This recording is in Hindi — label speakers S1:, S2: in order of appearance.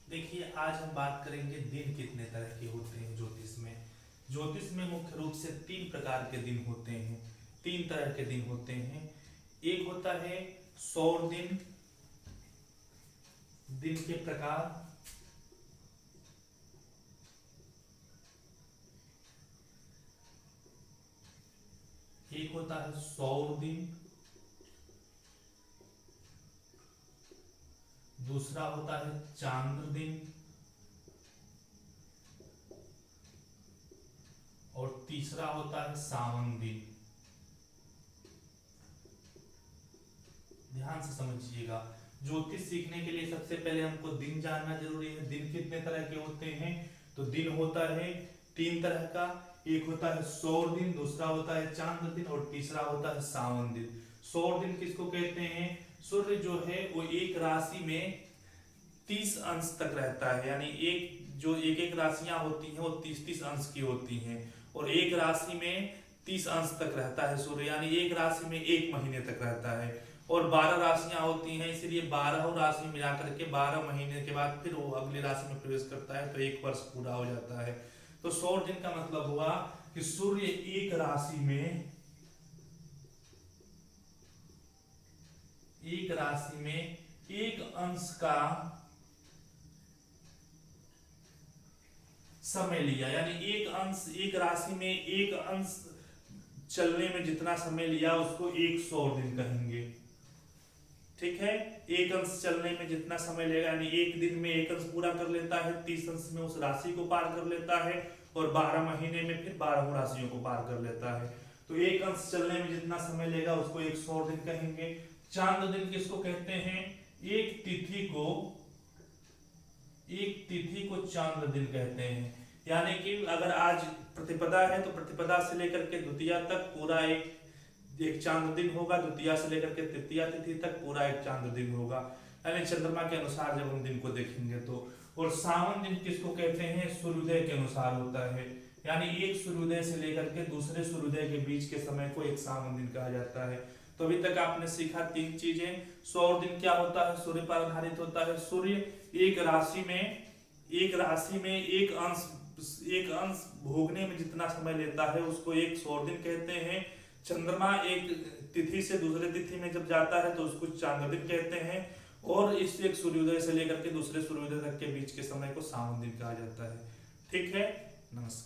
S1: देखिए, आज हम बात करेंगे दिन कितने तरह के होते हैं ज्योतिष में। ज्योतिष में मुख्य रूप से 3 प्रकार के दिन होते हैं। 3 तरह के दिन होते हैं। एक होता है सौर दिन, दिन के प्रकार। एक होता है सौर दिन, दूसरा होता है चांद्र दिन, और तीसरा होता है सावन दिन। ध्यान से समझिएगा। ज्योतिष सीखने के लिए सबसे पहले हमको दिन जानना जरूरी है। दिन कितने तरह के होते हैं? तो दिन होता है 3 तरह का। एक होता है सौर दिन, दूसरा होता है चांद्र दिन, और तीसरा होता है सावन दिन। सौर दिन किसको कहते हैं? सूर्य जो है वो एक राशि में 30 अंश तक रहता है। यानी एक एक राशियां होती हैं वो 30 अंश की होती हैं, और एक राशि में 30 अंश तक रहता है सूर्य। यानी एक राशि में 1 महीने तक रहता है। और 12 राशियां होती हैं, इसीलिए 12 राशि मिलाकर के 12 महीने के बाद फिर वो अगली राशि में प्रवेश करता है, तो 1 वर्ष पूरा हो जाता है। तो सौर दिन का मतलब हुआ कि सूर्य एक राशि में एक अंश का समय लिया। यानी एक राशि में एक अंश चलने में जितना समय लिया उसको एक सौर दिन कहेंगे। ठीक है, एक अंश चलने में जितना समय लेगा, यानी एक दिन में एक अंश पूरा कर लेता है, 30 अंश में उस राशि को पार कर लेता है, और 12 महीने में फिर 12 राशियों को पार कर लेता है। तो एक अंश चलने में जितना समय लेगा उसको एक सौर दिन कहेंगे। चांद दिन किसको कहते हैं? एक तिथि को चांद्र दिन कहते हैं। यानी कि अगर आज प्रतिपदा है तो प्रतिपदा से लेकर के द्वितीया तक पूरा एक चांद्र दिन होगा, द्वितीया से लेकर के तृतीया तिथि तक पूरा एक चांद्र दिन होगा, यानी चंद्रमा के अनुसार जब हम दिन को देखेंगे तो। और सावन दिन किसको कहते हैं? सूर्योदय के अनुसार होता है। यानी एक सूर्योदय से लेकर के दूसरे सूर्योदय के बीच के समय को एक सावन दिन कहा जाता है। तो अभी तक आपने सीखा 3 चीजें। सौर दिन क्या होता है? सूर्य पर आधारित होता है। सूर्य एक राशि में एक अंश भोगने में जितना समय लेता है उसको एक सौर दिन कहते हैं। चंद्रमा एक तिथि से दूसरे तिथि में जब जाता है तो उसको चांद्र दिन कहते हैं। और इस एक सूर्योदय से लेकर के दूसरे सूर्योदय तक के बीच के समय को सावन दिन कहा जाता है। ठीक है, नमस्कार।